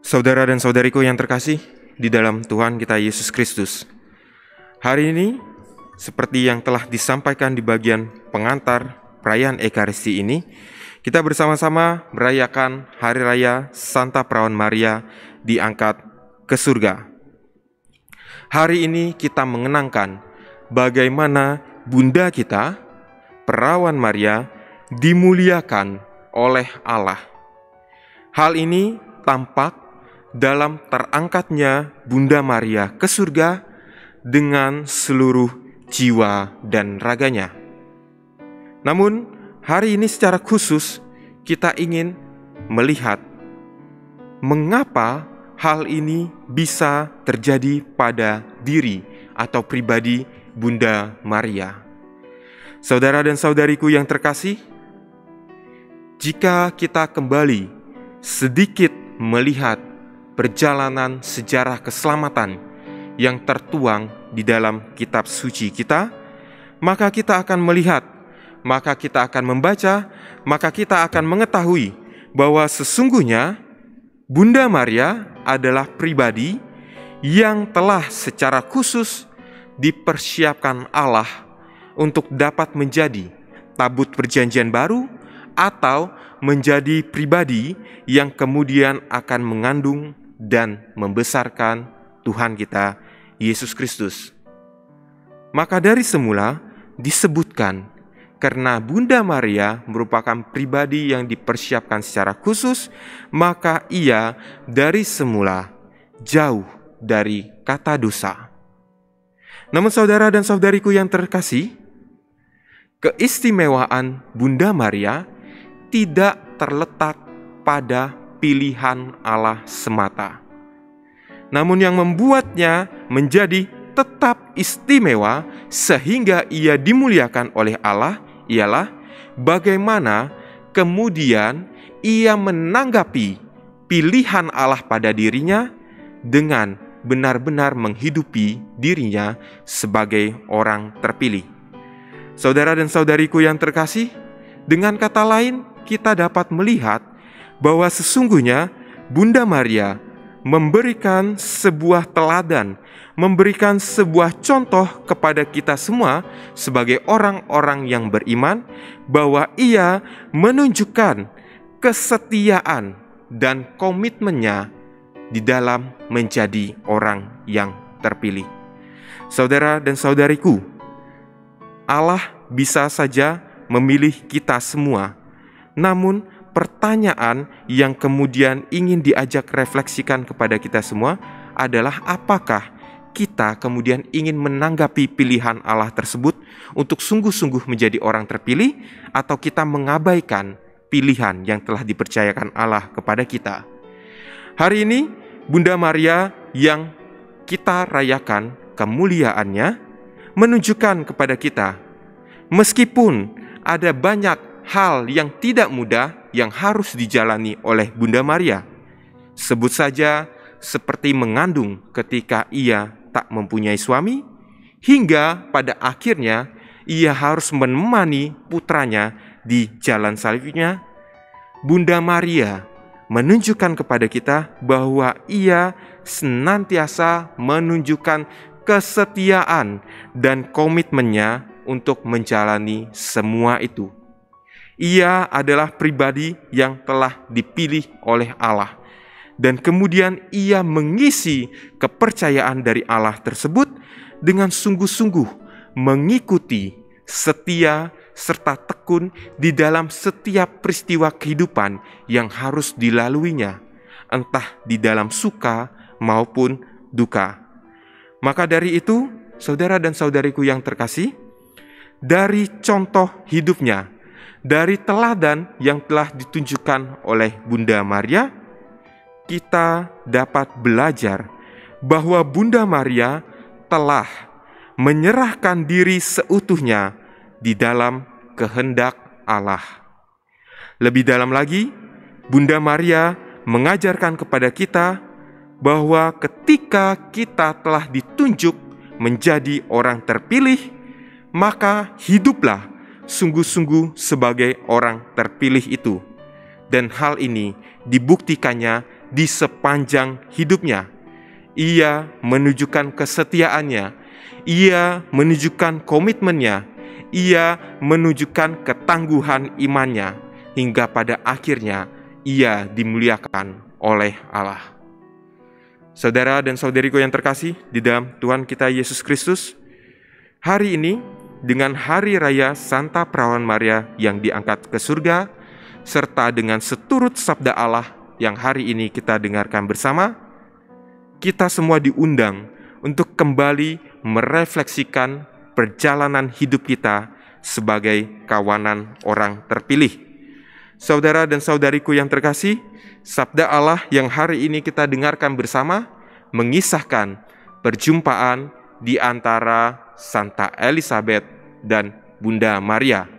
Saudara dan saudariku yang terkasih di dalam Tuhan kita Yesus Kristus, hari ini seperti yang telah disampaikan di bagian pengantar perayaan Ekaristi ini, kita bersama-sama merayakan Hari Raya Santa Perawan Maria diangkat ke surga. Hari ini kita mengenangkan bagaimana Bunda kita, Perawan Maria, dimuliakan oleh Allah. Hal ini tampak dalam terangkatnya Bunda Maria ke surga dengan seluruh jiwa dan raganya. Namun, hari ini secara khusus kita ingin melihat mengapa hal ini bisa terjadi pada diri atau pribadi Bunda Maria. Saudara dan saudariku yang terkasih, jika kita kembali sedikit melihat perjalanan sejarah keselamatan yang tertuang di dalam kitab suci kita, maka kita akan melihat, maka kita akan membaca, maka kita akan mengetahui bahwa sesungguhnya Bunda Maria adalah pribadi yang telah secara khusus dipersiapkan Allah untuk dapat menjadi tabut perjanjian baru atau menjadi pribadi yang kemudian akan mengandung dan membesarkan Tuhan kita Yesus Kristus. Maka dari semula disebutkan karena Bunda Maria merupakan pribadi yang dipersiapkan secara khusus, maka ia dari semula jauh dari kata dosa. Namun saudara dan saudariku yang terkasih, keistimewaan Bunda Maria tidak terletak pada pilihan Allah semata. Namun yang membuatnya menjadi tetap istimewa sehingga ia dimuliakan oleh Allah ialah bagaimana kemudian ia menanggapi pilihan Allah pada dirinya dengan benar-benar menghidupi dirinya sebagai orang terpilih. Saudara dan saudariku yang terkasih, dengan kata lain kita dapat melihat bahwa sesungguhnya Bunda Maria memberikan sebuah teladan, memberikan sebuah contoh kepada kita semua sebagai orang-orang yang beriman, bahwa ia menunjukkan kesetiaan dan komitmennya di dalam menjadi orang yang terpilih. Saudara dan saudariku, Allah bisa saja memilih kita semua, namun pertanyaan yang kemudian ingin diajak refleksikan kepada kita semua adalah apakah kita kemudian ingin menanggapi pilihan Allah tersebut untuk sungguh-sungguh menjadi orang terpilih, atau kita mengabaikan pilihan yang telah dipercayakan Allah kepada kita. Hari ini Bunda Maria yang kita rayakan kemuliaannya menunjukkan kepada kita, meskipun ada banyak hal yang tidak mudah yang harus dijalani oleh Bunda Maria. Sebut saja seperti mengandung ketika ia tak mempunyai suami, hingga pada akhirnya ia harus menemani putranya di jalan salibnya. Bunda Maria menunjukkan kepada kita bahwa ia senantiasa menunjukkan kesetiaan dan komitmennya untuk menjalani semua itu. Ia adalah pribadi yang telah dipilih oleh Allah, dan kemudian ia mengisi kepercayaan dari Allah tersebut dengan sungguh-sungguh mengikuti, setia, serta tekun di dalam setiap peristiwa kehidupan yang harus dilaluinya, entah di dalam suka maupun duka. Maka dari itu, saudara dan saudariku yang terkasih, dari contoh hidupnya, dari teladan yang telah ditunjukkan oleh Bunda Maria, kita dapat belajar bahwa Bunda Maria telah menyerahkan diri seutuhnya di dalam kehendak Allah. Lebih dalam lagi, Bunda Maria mengajarkan kepada kita bahwa ketika kita telah ditunjuk menjadi orang terpilih, maka hiduplah sungguh-sungguh sebagai orang terpilih itu. Dan hal ini dibuktikannya di sepanjang hidupnya. Ia menunjukkan kesetiaannya, ia menunjukkan komitmennya, ia menunjukkan ketangguhan imannya, hingga pada akhirnya ia dimuliakan oleh Allah. Saudara dan saudariku yang terkasih di dalam Tuhan kita Yesus Kristus, hari ini dengan hari raya Santa Perawan Maria yang diangkat ke surga, serta dengan seturut sabda Allah yang hari ini kita dengarkan bersama, kita semua diundang untuk kembali merefleksikan perjalanan hidup kita sebagai kawanan orang terpilih. Saudara dan saudariku yang terkasih, sabda Allah yang hari ini kita dengarkan bersama mengisahkan perjumpaan di antara Santa Elizabeth dan Bunda Maria,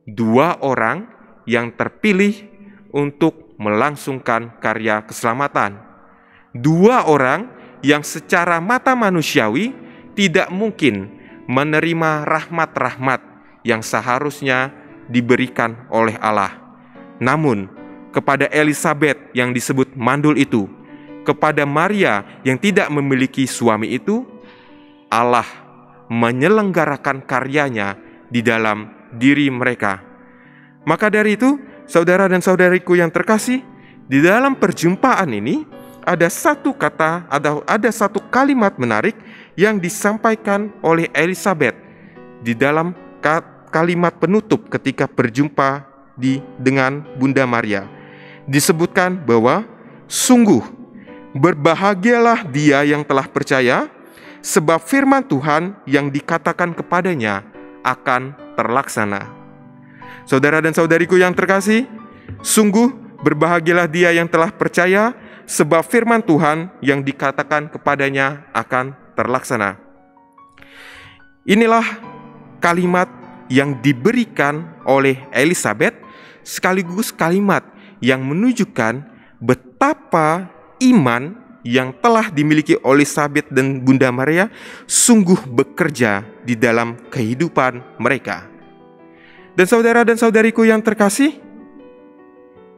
dua orang yang terpilih untuk melangsungkan karya keselamatan, dua orang yang secara mata manusiawi tidak mungkin menerima rahmat-rahmat yang seharusnya diberikan oleh Allah. Namun, kepada Elizabeth yang disebut mandul itu, kepada Maria yang tidak memiliki suami itu, Allah menyelenggarakan karyanya di dalam diri mereka. Maka dari itu, saudara dan saudariku yang terkasih, di dalam perjumpaan ini ada satu kata atau ada satu kalimat menarik yang disampaikan oleh Elizabeth di dalam kalimat penutup ketika berjumpa dengan Bunda Maria. Disebutkan bahwa sungguh berbahagialah dia yang telah percaya, sebab firman Tuhan yang dikatakan kepadanya akan terlaksana. Saudara dan saudariku yang terkasih, sungguh berbahagialah dia yang telah percaya, sebab firman Tuhan yang dikatakan kepadanya akan terlaksana. Inilah kalimat yang diberikan oleh Elizabeth, sekaligus kalimat yang menunjukkan betapa iman yang telah dimiliki oleh Elizabeth dan Bunda Maria sungguh bekerja di dalam kehidupan mereka. Dan saudara dan saudariku yang terkasih,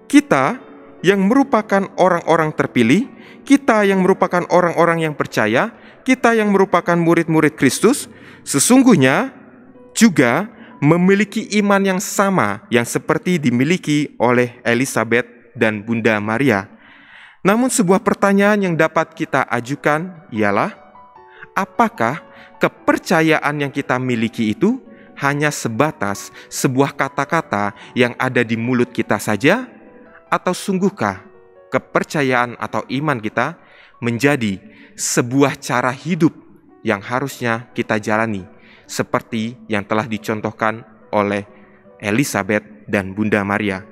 kita yang merupakan orang-orang terpilih, kita yang merupakan orang-orang yang percaya, kita yang merupakan murid-murid Kristus, sesungguhnya juga memiliki iman yang sama yang seperti dimiliki oleh Elizabeth dan Bunda Maria. Namun sebuah pertanyaan yang dapat kita ajukan ialah, apakah kepercayaan yang kita miliki itu hanya sebatas sebuah kata-kata yang ada di mulut kita saja? Atau sungguhkah kepercayaan atau iman kita menjadi sebuah cara hidup yang harusnya kita jalani, seperti yang telah dicontohkan oleh Elizabeth dan Bunda Maria?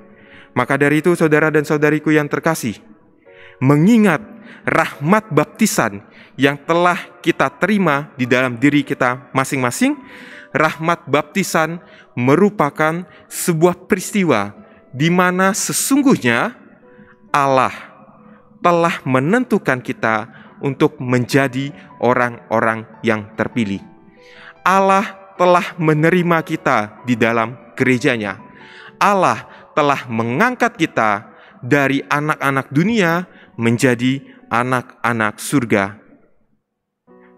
Maka dari itu, saudara dan saudariku yang terkasih, mengingat rahmat baptisan yang telah kita terima di dalam diri kita masing-masing, rahmat baptisan merupakan sebuah peristiwa di mana sesungguhnya Allah telah menentukan kita untuk menjadi orang-orang yang terpilih. Allah telah menerima kita di dalam gerejanya. Allah telah mengangkat kita dari anak-anak dunia menjadi anak-anak surga.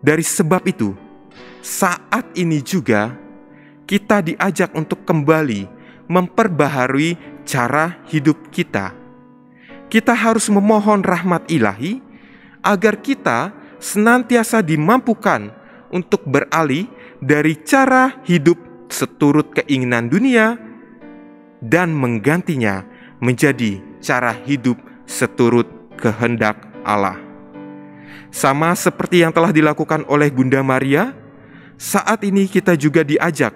Dari sebab itu, saat ini juga kita diajak untuk kembali memperbaharui cara hidup kita. Kita harus memohon rahmat ilahi agar kita senantiasa dimampukan untuk beralih dari cara hidup seturut keinginan dunia dan menggantinya menjadi cara hidup seturut kehendak Allah. Sama seperti yang telah dilakukan oleh Bunda Maria, saat ini kita juga diajak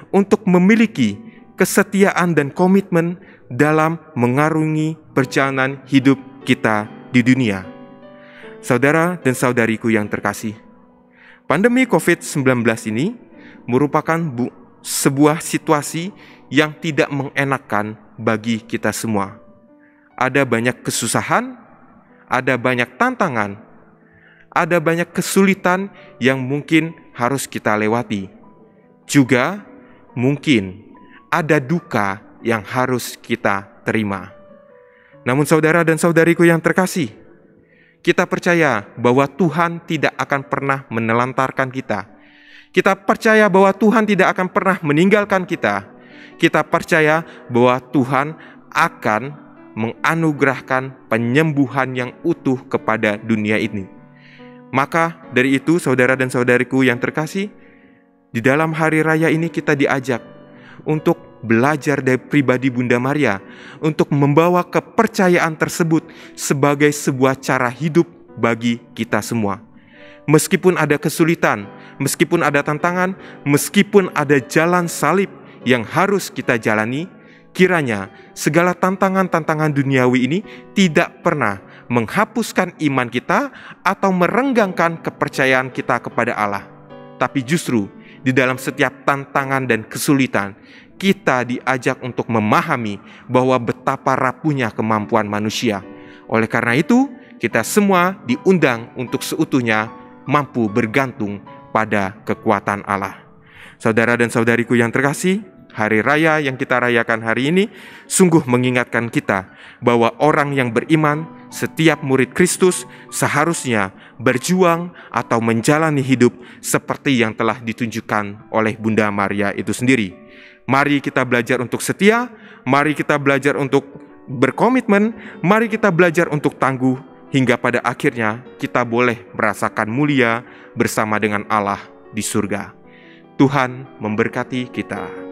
untuk memiliki kesetiaan dan komitmen dalam mengarungi perjalanan hidup kita di dunia. Saudara dan saudariku yang terkasih, pandemi COVID-19 ini merupakan sebuah situasi yang tidak mengenakan bagi kita semua. Ada banyak kesusahan, ada banyak tantangan, ada banyak kesulitan yang mungkin harus kita lewati. Juga mungkin ada duka yang harus kita terima. Namun saudara dan saudariku yang terkasih, kita percaya bahwa Tuhan tidak akan pernah menelantarkan kita. Kita percaya bahwa Tuhan tidak akan pernah meninggalkan kita. Kita percaya bahwa Tuhan akan menganugerahkan penyembuhan yang utuh kepada dunia ini. Maka dari itu, saudara dan saudariku yang terkasih, di dalam hari raya ini kita diajak untuk belajar dari pribadi Bunda Maria, untuk membawa kepercayaan tersebut sebagai sebuah cara hidup bagi kita semua. Meskipun ada kesulitan, meskipun ada tantangan, meskipun ada jalan salib yang harus kita jalani, kiranya segala tantangan-tantangan duniawi ini tidak pernah menghapuskan iman kita atau merenggangkan kepercayaan kita kepada Allah. Tapi justru di dalam setiap tantangan dan kesulitan, kita diajak untuk memahami bahwa betapa rapuhnya kemampuan manusia. Oleh karena itu, kita semua diundang untuk seutuhnya mampu bergantung pada kekuatan Allah. Saudara dan saudariku yang terkasih, hari raya yang kita rayakan hari ini sungguh mengingatkan kita bahwa orang yang beriman, setiap murid Kristus seharusnya berjuang atau menjalani hidup seperti yang telah ditunjukkan oleh Bunda Maria itu sendiri. Mari kita belajar untuk setia, mari kita belajar untuk berkomitmen, mari kita belajar untuk tangguh, hingga pada akhirnya kita boleh merasakan mulia bersama dengan Allah di surga. Tuhan memberkati kita.